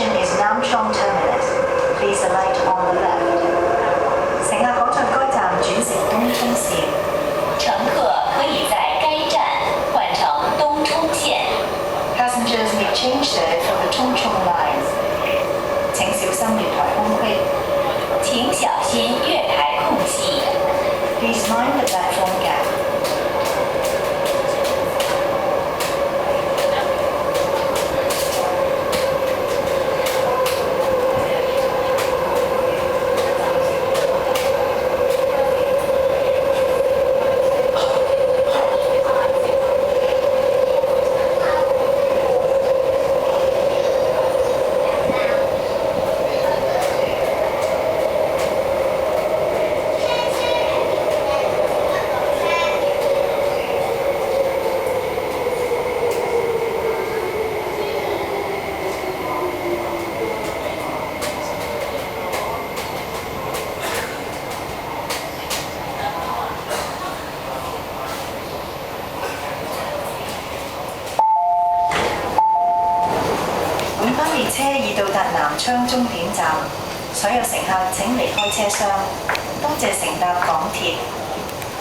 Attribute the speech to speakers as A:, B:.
A: station is Nam Chong Terminus. Please alight on the left. 乘客可在該站轉乘東涌線。
B: 乘客可以在该站换乘东冲线。
A: Passengers may change service for the Tung Chung line. 請小心月台空隙。
B: 请小心月台空隙。
A: Please mind the platform gap. 本班列車已到達南昌終點站，所有乘客請離開車廂。多謝乘搭港鐵。